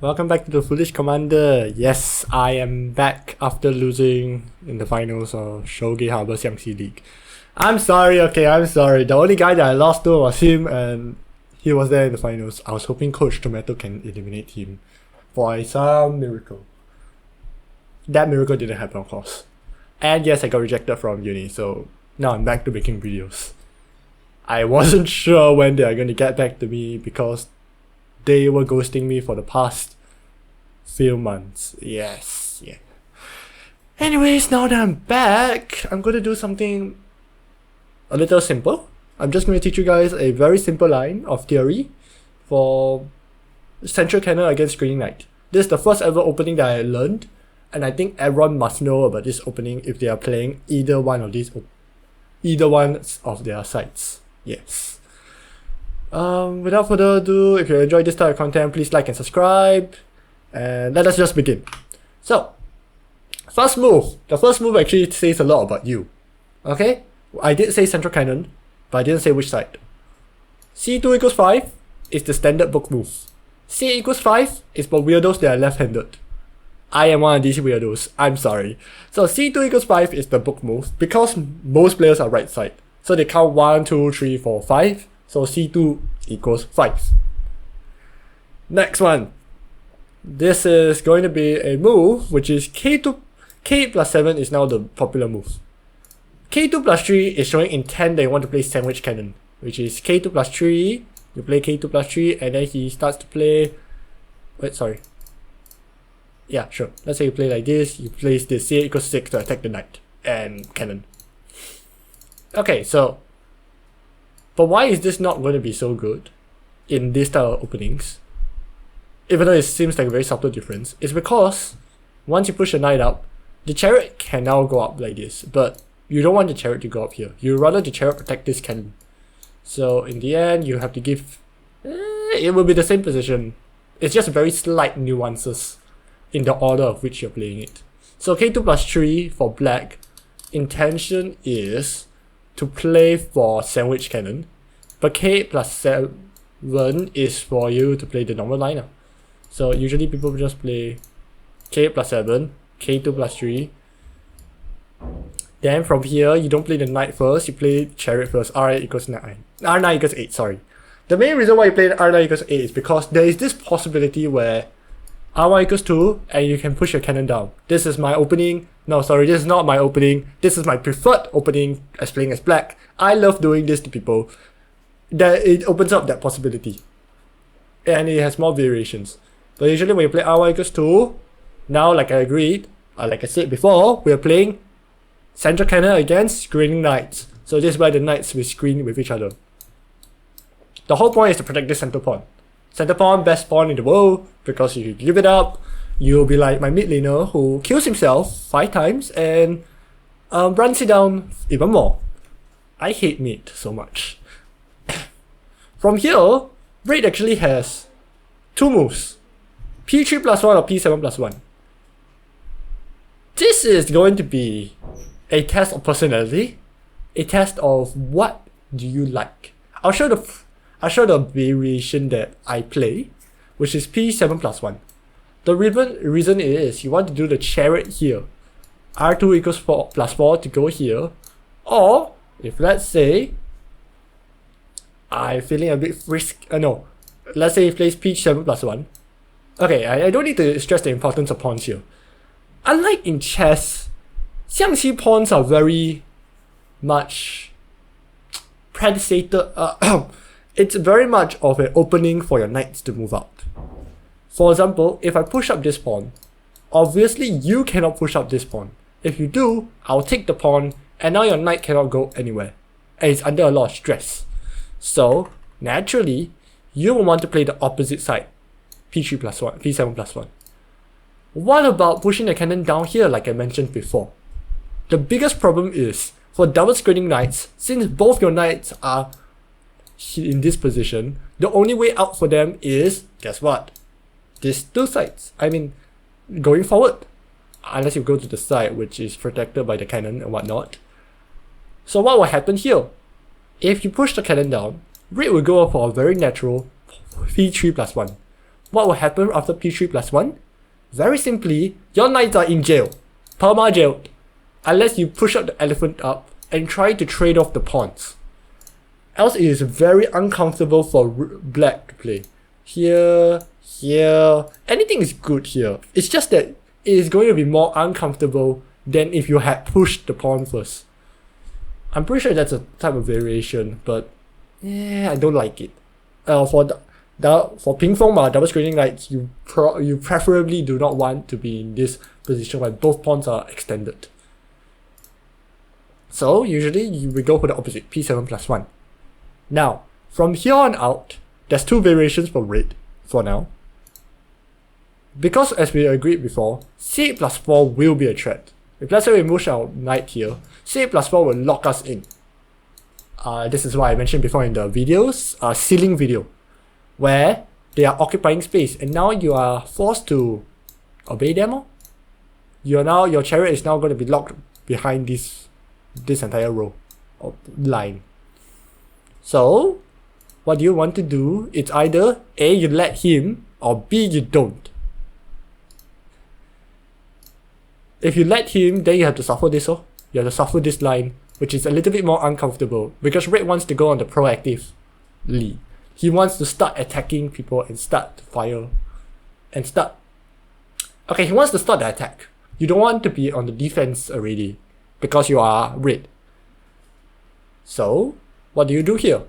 Welcome back to the Foolish Commander. Yes, I am back after losing in the finals of Xiangqi Harbor Xiangqi League. I'm sorry, I'm sorry. The only guy that I lost to was him, and he was there in the finals. I was hoping Coach Tomato can eliminate him by some miracle. That miracle didn't happen, of course. And yes, I got rejected from uni, so now I'm back to making videos. I wasn't sure when they are going to get back to me because they were ghosting me for the past few months. Yes, yeah. Anyways, now that I'm back, I'm going to do something a little simple. I'm just going to teach you guys a very simple line of theory for Central Cannon against Screening Knight. This is the first ever opening that I learned, and I think everyone must know about this opening if they are playing either one of their sides. Yes. Without further ado, if you enjoyed this type of content, please like and subscribe, and let us just begin. So, the first move actually says a lot about you. Okay, I did say Central Cannon, but I didn't say which side. C2 equals 5 is the standard book move. C equals 5 is for weirdos that are left-handed. I am one of these weirdos, I'm sorry. So C2 equals 5 is the book move because most players are right side. So they count 1, 2, 3, 4, 5. So C2 equals 5. Next one. This is going to be a move which is K2. K plus 7 is now the popular move. K2 plus 3 is showing intent that you want to play Sandwich Cannon, which is K2 plus 3. You play K2 plus 3 and then he starts to play... Wait, sorry. Yeah, sure. Let's say you play like this. You place this C equals 6 to attack the knight and cannon. Okay, so... But why is this not going to be so good in this style of openings? Even though it seems like a very subtle difference, it's because once you push the knight up, the chariot can now go up like this, but you don't want the chariot to go up here. You rather the chariot protect this cannon. So in the end, you have to give... it will be the same position. It's just very slight nuances in the order of which you're playing it. So K2 plus 3 for black, intention is to play for Sandwich Cannon, but K plus 7 is for you to play the normal lineup. So usually people just play K plus 7, K2 plus 3. Then from here, you don't play the knight first, you play chariot first. R9 equals 9. R9 equals 8, sorry. The main reason why you play R9 equals 8 is because there is this possibility where R1 equals 2 and you can push your cannon down. This is my opening. No, sorry, this is not my opening. This is my preferred opening as playing as black. I love doing this to people. That it opens up that possibility. And it has more variations. But usually when you play R1 equals 2, now like I agreed, or like I said before, we are playing Central Cannon against Screening Knights. So this is why the knights will screen with each other. The whole point is to protect this center pawn. Center pawn, best pawn in the world, because if you give it up, you'll be like my mid laner who kills himself 5 times and runs it down even more. I hate mid so much. From here, red actually has 2 moves. P3 plus 1 or P7 plus 1. This is going to be a test of personality, a test of what do you like. I'll show the variation that I play, which is P7 plus 1. The reason is you want to do the chariot here. R2 equals 4 plus 4 to go here. Or, if let's say, I'm feeling a bit let's say he plays P7 plus 1. Okay, I don't need to stress the importance of pawns here. Unlike in chess, Xiangqi pawns are very much it's very much of an opening for your knights to move out. For example, if I push up this pawn, obviously you cannot push up this pawn. If you do, I'll take the pawn and now your knight cannot go anywhere. And it's under a lot of stress. So, naturally, you will want to play the opposite side. P3 plus 1, P7 plus 1. What about pushing the cannon down here like I mentioned before? The biggest problem is, for double screening knights, since both your knights are in this position, the only way out for them is, guess what? These 2 sides. I mean, going forward. Unless you go to the side which is protected by the cannon and whatnot. So what will happen here? If you push the cannon down, red will go for a very natural P3 plus 1. what will happen after p3+1? Very simply, your knights are in jail. Perma jailed. Unless you push up the elephant up and try to trade off the pawns. Else it is very uncomfortable for black to play. Here, here, anything is good here. It's just that it is going to be more uncomfortable than if you had pushed the pawn first. I'm pretty sure that's a type of variation, but yeah, I don't like it. For ping pong double screening knights, you preferably do not want to be in this position when both pawns are extended. So usually we go for the opposite, p7+1. Now, from here on out, there's two variations for red for now. Because as we agreed before, c8+4 will be a threat. If let's say we push our knight here, c8+4 will lock us in. This is what I mentioned before in the videos, ceiling video, where they are occupying space and now you are forced to obey them. Your chariot is now going to be locked behind this entire row or line. So what you want to do is either A, you let him, or B, you don't. If you let him, then you have to suffer this. You have to suffer this line, which is a little bit more uncomfortable because red wants to go on the proactive lead. He wants to start attacking people and start to fire and start. Okay, he wants to start the attack. You don't want to be on the defense already because you are red. So what do you do here?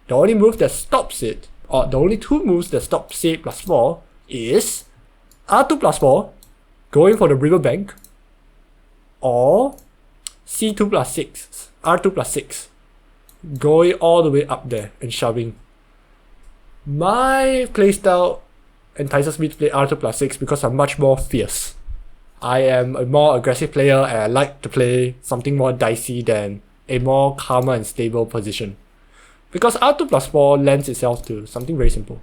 The only move that stops it, or the only two moves that stop c8+4 is r2+4, going for the riverbank, or c2+6, r2+6, going all the way up there and shoving. My playstyle entices me to play r2+6 because I'm much more fierce. I am a more aggressive player and I like to play something more dicey than a more calmer and stable position. Because r2+4 lends itself to something very simple.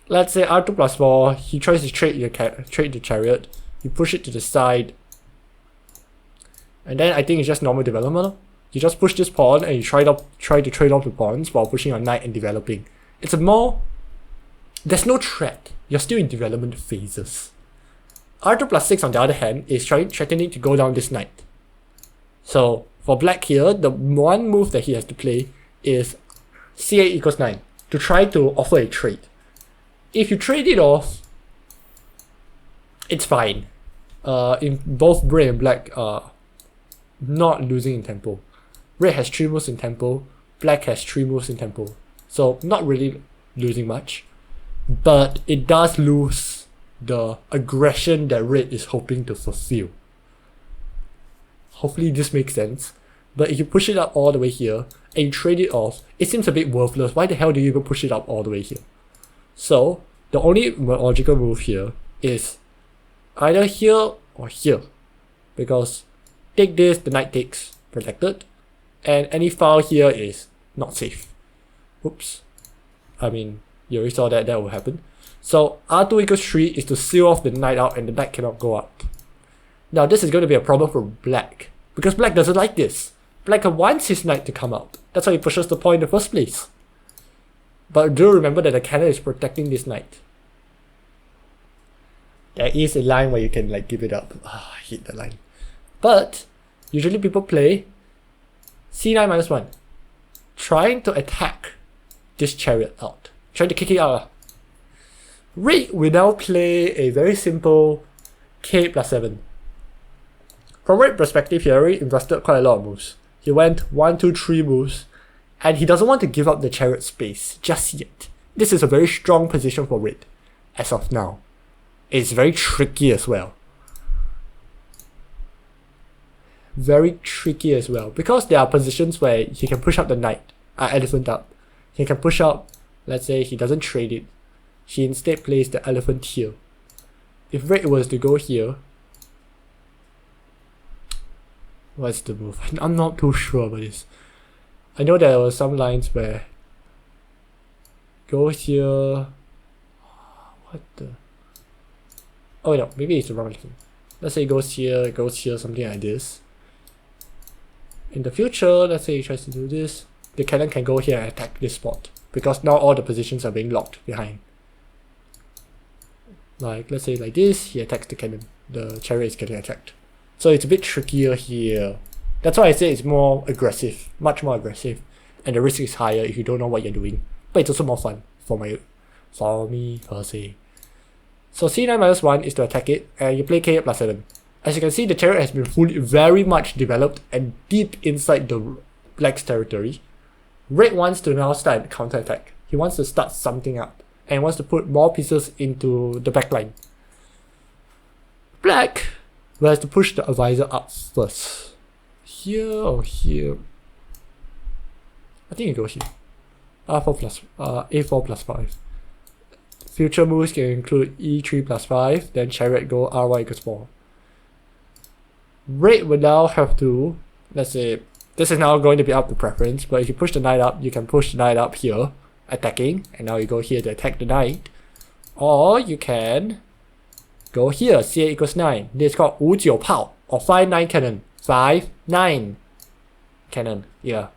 Let's say r2+4, he tries to trade the chariot, you push it to the side, and then I think it's just normal development. You just push this pawn and you try to trade off the pawns while pushing your knight and developing. It's a more... there's no threat. You're still in development phases. r2+6 on the other hand is threatening to go down this knight. So for black here, the one move that he has to play is c8=9 to try to offer a trade. If you trade it off, it's fine. In both red and black are not losing in tempo. Red has 3 moves in tempo, black has 3 moves in tempo. So not really losing much. But it does lose the aggression that red is hoping to fulfill. Hopefully this makes sense. But if you push it up all the way here and you trade it off, it seems a bit worthless. Why the hell do you even push it up all the way here? So the only logical move here is either here or here. Because take this, the knight takes, protected. And any foul here is not safe. Oops. I mean, you already saw that will happen. So r2=3 is to seal off the knight out and the knight cannot go up. Now this is going to be a problem for black. Because black doesn't like this. Black wants his knight to come out. That's why he pushes the pawn in the first place. But do remember that the cannon is protecting this knight. There is a line where you can like give it up. I hate that line. But usually people play c9-1, trying to attack this chariot out, trying to kick it out. Red will now play a very simple k+7. From red perspective, he already invested quite a lot of moves. He went 1, 2, 3 moves, and he doesn't want to give up the chariot space just yet. This is a very strong position for red, as of now. It's very tricky as well. Very tricky as well, because there are positions where he can push up the knight, elephant up. He can push up, let's say he doesn't trade it. He instead plays the elephant here. If red was to go here, what's the move? I'm not too sure about this. I know there were some lines where go here. What the? Oh no, maybe it's the wrong thing. Let's say it goes here, something like this. In the future, let's say he tries to do this, the cannon can go here and attack this spot because now all the positions are being locked behind. Like, let's say like this, he attacks the cannon. The chariot is getting attacked. So it's a bit trickier here. That's why I say it's more aggressive, much more aggressive. And the risk is higher if you don't know what you're doing. But it's also more fun for me per se. So c9 minus 1 is to attack it, and you play k plus 7. As you can see, the chariot has been very much developed and deep inside the black's territory. Red wants to now start counter-attack. He wants to start something up, and wants to put more pieces into the backline. Black will have to push the advisor up first. Here or here? I think you go here. A4 plus 5. Future moves can include E3 plus 5, then chariot go R1 equals 4. Red will now have to, let's say, this is now going to be up to preference, but if you push the knight up, you can push the knight up here, attacking, and now you go here to attack the knight. Or you can go here, C8 equals 9. This is called 五九炮, or 5-9 cannon. 5-9 cannon, yeah.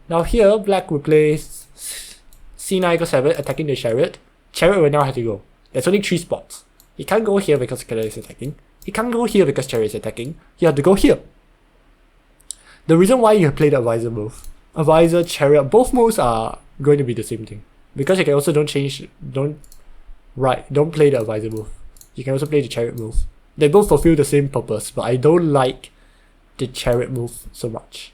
Now here, black will play C9 equals 7, attacking the chariot. Chariot will now have to go. There's only 3 spots. He can't go here because cannon is attacking. He can't go here because chariot is attacking. You have to go here. The reason why you play the advisor move, advisor, chariot, both moves are going to be the same thing. Because you can also don't play the advisor move. You can also play the chariot move. They both fulfill the same purpose, but I don't like the chariot move so much.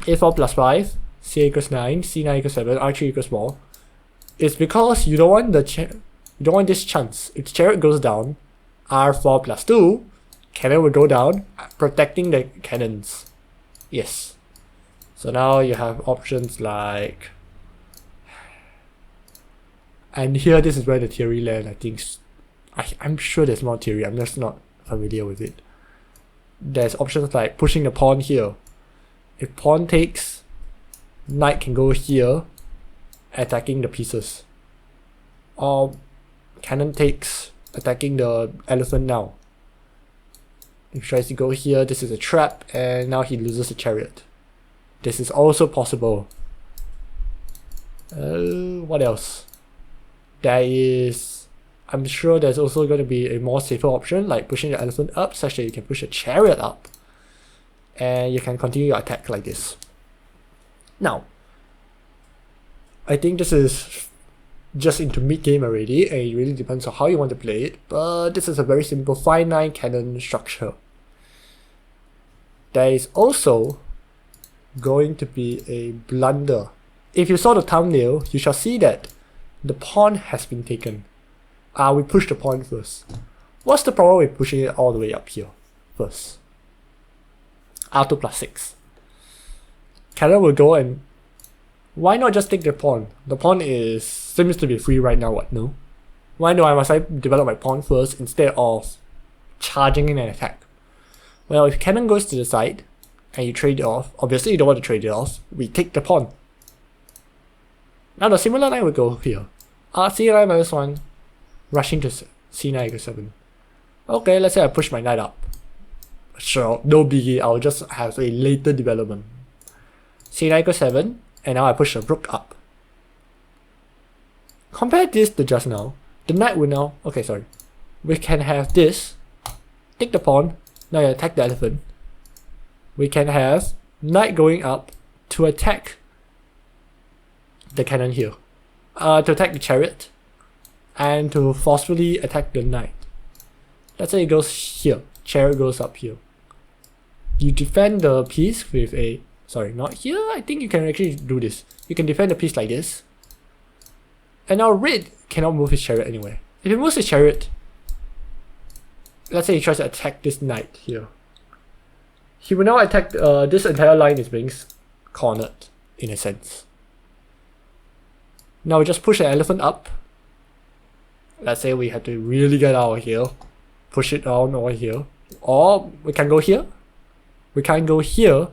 A4 plus 5, C8 equals 9, C9 equals 7, R3 equals 4. It's because you don't want this chance. If the chariot goes down, R4 plus 2, cannon will go down, protecting the cannons. Yes. So now you have options like, and here this is where the theory lands. I think I'm sure there's more theory. I'm just not familiar with it. There's options like pushing the pawn here. If pawn takes, knight can go here, attacking the pieces. Or cannon takes, attacking the elephant now. If he tries to go here, this is a trap, and now he loses the chariot. This is also possible. What else? There is, I'm sure there's also going to be a more safer option, like pushing the elephant up, such that you can push the chariot up. And you can continue your attack like this. Now, I think this is just into mid-game already, and it really depends on how you want to play it, but this is a very simple 5-9 cannon structure. There is also going to be a blunder. If you saw the thumbnail, you shall see that the pawn has been taken. We push the pawn first. What's the problem with pushing it all the way up here first? R2 plus 6. Cannon will go, and why not just take the pawn? The pawn seems to be free right now, what, no? Why must I develop my pawn first instead of charging in an attack? Well, if cannon goes to the side, and you trade it off, obviously you don't want to trade it off, we take the pawn. Now the similar line will go here. C9 minus 1, rushing to C9 equals 7. Okay, let's say I push my knight up. Sure, no biggie, I'll just have a later development. C9 equals 7, and now I push the rook up. Compare this to just now. The knight will now, okay, sorry. We can have this, take the pawn, now you attack the elephant. We can have knight going up to attack the cannon here. To attack the chariot, and to forcefully attack the knight. Let's say it goes here, chariot goes up here. You defend the piece with a, sorry, not here, I think you can actually do this. You can defend the piece like this. And now red cannot move his chariot anywhere. If he moves his chariot, let's say he tries to attack this knight here. He will now attack, this entire line is being cornered, in a sense. Now we just push the elephant up. Let's say we have to really get out of here. Push it down over here. Or we can go here. We can't go here,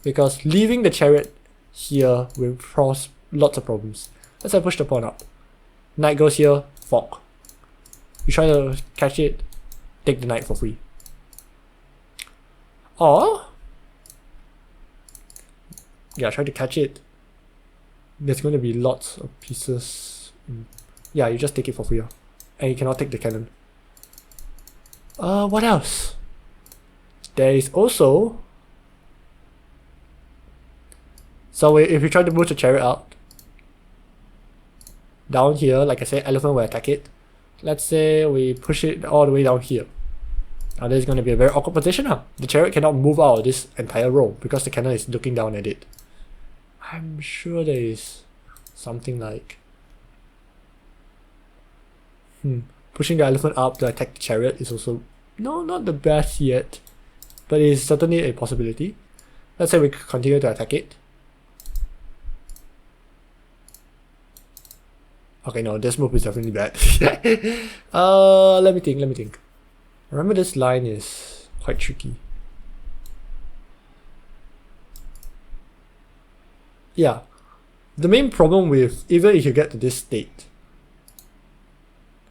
because leaving the chariot here will cause lots of problems. Let's say I push the pawn up. Knight goes here, fork. You try to catch it, take the knight for free. Or, yeah, try to catch it. there's going to be lots of pieces. Yeah, you just take it for free. And you cannot take the cannon. What else? There is also... So if you try to push the chariot out, down here, like I said, elephant will attack it. Let's say we push it all the way down here. Now this is going to be a very awkward position. The chariot cannot move out of this entire row because the cannon is looking down at it. I'm sure there is something like... Pushing the elephant up to attack the chariot is also... No, not the best yet. But it's certainly a possibility. Let's say we continue to attack it. Okay, no, this move is definitely bad. Let me think. Remember, this line is quite tricky. Yeah. The main problem with, even if you get to this state,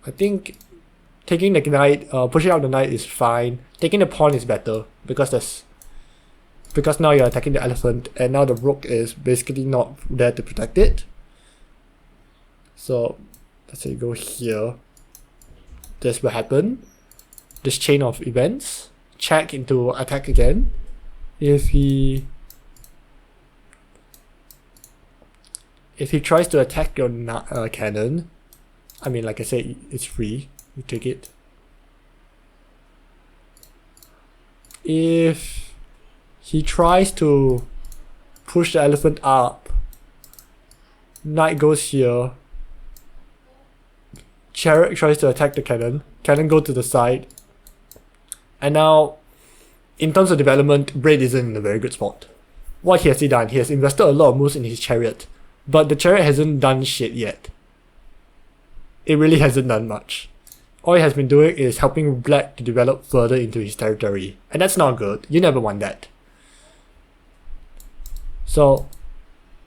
I think taking the knight, pushing out the knight is fine. Taking the pawn is better because now you're attacking the elephant and now the rook is basically not there to protect it. So let's say you go here. This will happen. This chain of events. Check into attack again. If he tries to attack your cannon, I mean, like I said, it's free. You take it. If he tries to push the elephant up, knight goes here. Chariot tries to attack the cannon. Cannon go to the side. And now, in terms of development, Braid isn't in a very good spot. What has he done? He has invested a lot of moves in his chariot. But the chariot hasn't done shit yet. It really hasn't done much. All he has been doing is helping Black to develop further into his territory. And that's not good. You never want that. So,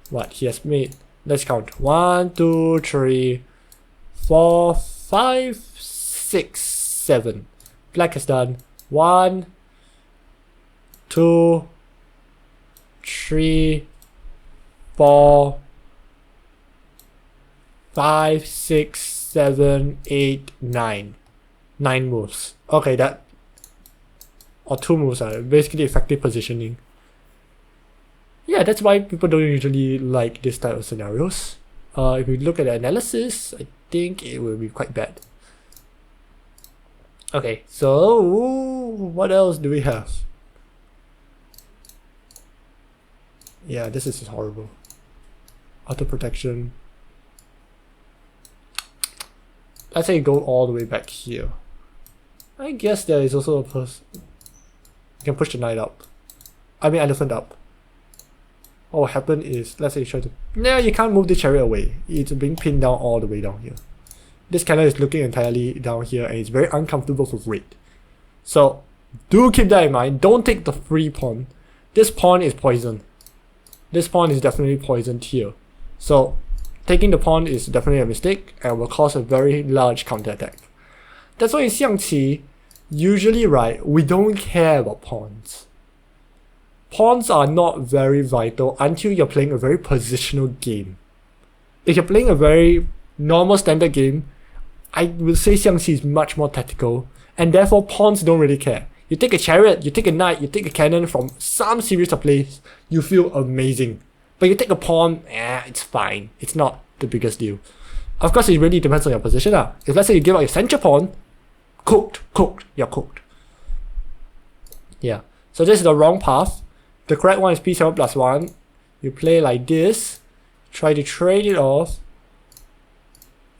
what he has made... Let's count. 1, 2, 3, 4, 5, 6, 7. Black has done 1, 2, 3, 4, 5, 6, 7, 8, 9. 9 moves. Okay, that... Or 2 moves are basically effective positioning. Yeah, that's why people don't usually like this type of scenarios. If you look at the analysis, I think it will be quite bad. Okay, so what else do we have? Yeah, this is horrible. Auto protection. Let's say you go all the way back here. I guess there is also a person. You can push the knight up. I mean elephant up. What will happen is, let's say you try to... No, you can't move the chariot away. It's being pinned down all the way down here. This cannon is looking entirely down here and it's very uncomfortable for Red. So, do keep that in mind. Don't take the free pawn. This pawn is poisoned. This pawn is definitely poisoned here. So, taking the pawn is definitely a mistake and will cause a very large counterattack. That's why in Xiangqi, usually, right, we don't care about pawns. Pawns are not very vital until you're playing a very positional game. If you're playing a very normal standard game, I would say Xiangqi is much more tactical, and therefore pawns don't really care. You take a chariot, you take a knight, you take a cannon from some series of plays, you feel amazing. But you take a pawn, it's fine. It's not the biggest deal. Of course, it really depends on your position. If let's say you give out your central pawn, cooked, you're cooked. Yeah, so this is the wrong path. The correct one is p7 plus 1. You play like this, try to trade it off.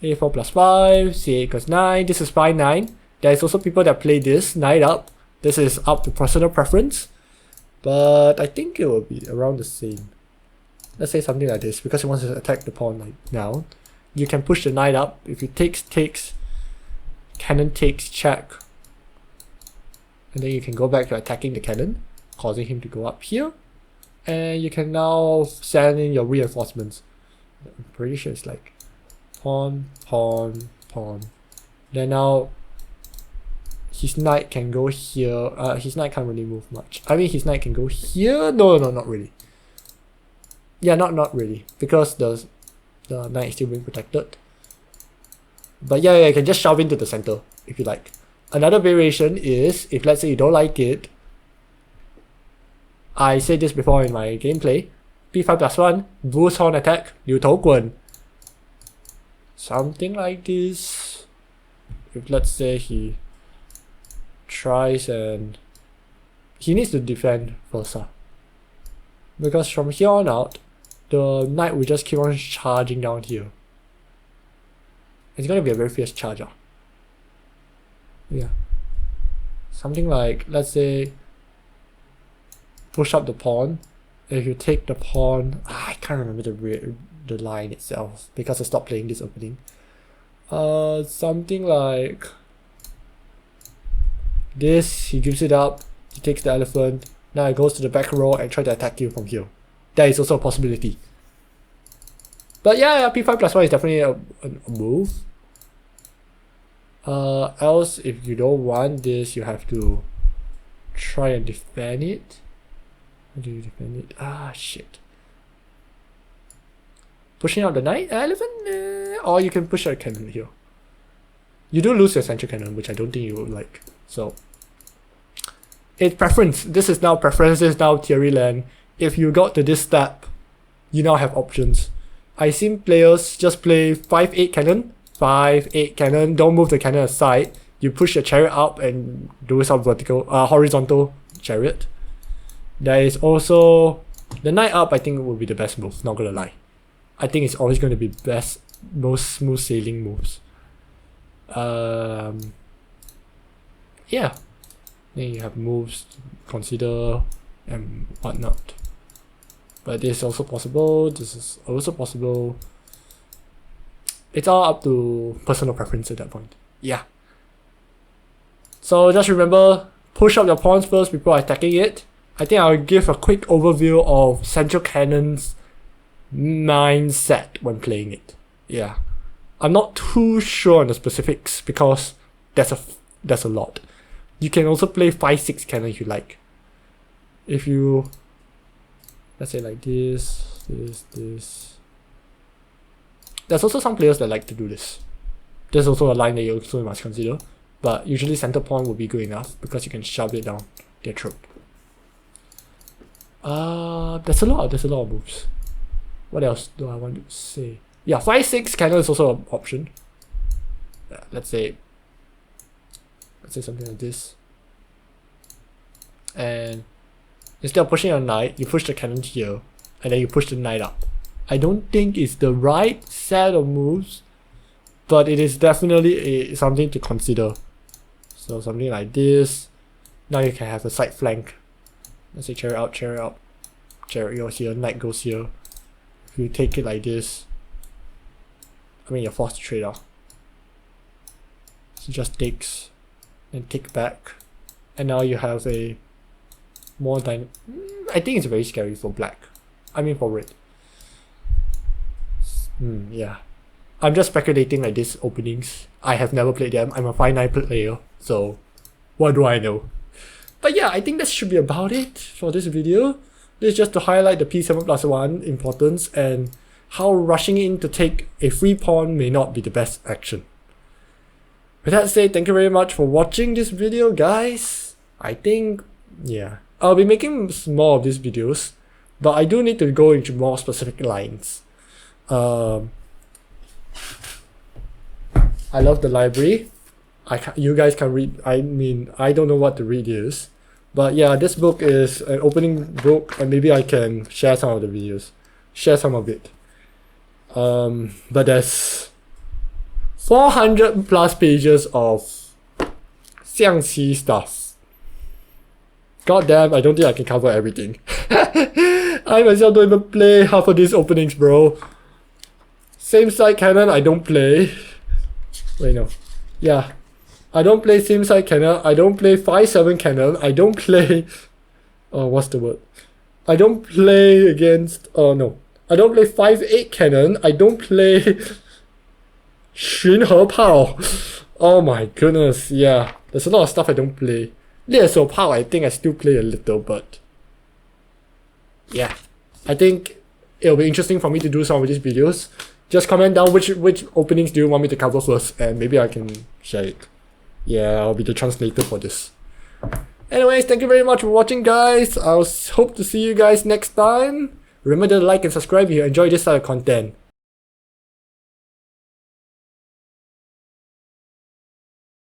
a4 plus 5, c8 equals 9. This is fine 9. There's also people that play this, knight up. This is up to personal preference. But I think it will be around the same. Let's say something like this, because he wants to attack the pawn like now. You can push the knight up. If it takes, cannon takes, check. And then you can go back to attacking the cannon, causing him to go up here. And you can now send in your reinforcements. I'm pretty sure it's like pawn, pawn, pawn. Then now his knight can go here. His knight can't really move much. I mean, his knight can go here. No, not really. Yeah, not really, because the The knight is still being protected. But yeah, you can just shove into the center if you like. Another variation is, if let's say you don't like it, I said this before in my gameplay, b5+1, boost horn attack, 牛头滚. Something like this. If let's say he tries and he needs to defend first, because from here on out, the knight will just keep on charging down here. It's gonna be a very fierce charger. Yeah. Something like, let's say, push up the pawn. If you take the pawn, I can't remember the line itself because I stopped playing this opening. Something like this. He gives it up. He takes the elephant. Now he goes to the back row and try to attack you from here. That is also a possibility. But yeah, p5+1 is definitely a move. Else, if you don't want this, you have to try and defend it. How do you defend it? Ah, shit. Pushing out the knight, elephant, or you can push out a cannon here. You do lose your central cannon, which I don't think you would like. So, it's preference. This is now preference. This is now theory land. If you got to this step, you now have options. I've seen players just play 5-8 cannon, 5-8 cannon. Don't move the cannon aside. You push your chariot up and do some horizontal chariot. There is also the knight up. I think will be the best move. Not gonna lie. I think it's always going to be best, most smooth sailing moves. Yeah. Then you have moves to consider and whatnot. But this is also possible. This is also possible. It's all up to personal preference at that point. Yeah. So just remember, push up your pawns first before attacking it. I think I'll give a quick overview of central cannon's mindset when playing it. Yeah. I'm not too sure on the specifics because there's a lot. You can also play 5-6 cannon if you like. If you, let's say like this. There's also some players that like to do this. There's also a line that you also must consider. But usually center pawn will be good enough because you can shove it down their throat. There's a lot of moves. What else do I want to say? Yeah, 5-6 cannon is also an option. Let's say something like this. And instead of pushing a knight, you push the cannon here, and then you push the knight up. I don't think it's the right set of moves, but it is definitely something to consider. So something like this. Now you can have a side flank. Let's say chariot out, chariot goes here, knight goes here. If you take it like this, I mean you're forced to trade off. So just takes, and take back, and now you have a more I think it's very scary for black. I mean for red. Yeah. I'm just speculating like these openings. I have never played them. I'm a 5-9 player, so what do I know? But yeah, I think that should be about it for this video. This is just to highlight the p7+1 importance and how rushing in to take a free pawn may not be the best action. With that said, thank you very much for watching this video, guys. I think, yeah, I'll be making more of these videos, but I do need to go into more specific lines. I love the library. You guys can read. I mean, I don't know what the read is, but yeah, this book is an opening book, and maybe I can share some of the videos, share some of it. But there's 400 plus pages of Xiangqi stuff. God damn, I don't think I can cover everything. I myself don't even play half of these openings, bro. Same side cannon, I don't play. Wait, no. Yeah. I don't play same side cannon. I don't play 5-7 cannon. I don't play... Oh, what's the word? I don't play against... Oh, no. I don't play 5-8 cannon. I don't play... 巡河炮. Oh my goodness, yeah. There's a lot of stuff I don't play. 猎手炮, I think I still play a little, but... Yeah. I think it'll be interesting for me to do some of these videos. just comment down which openings do you want me to cover first, and maybe I can share it. Yeah, I'll be the translator for this. Anyways, thank you very much for watching, guys. I'll hope to see you guys next time. Remember to like and subscribe if you enjoy this type of content.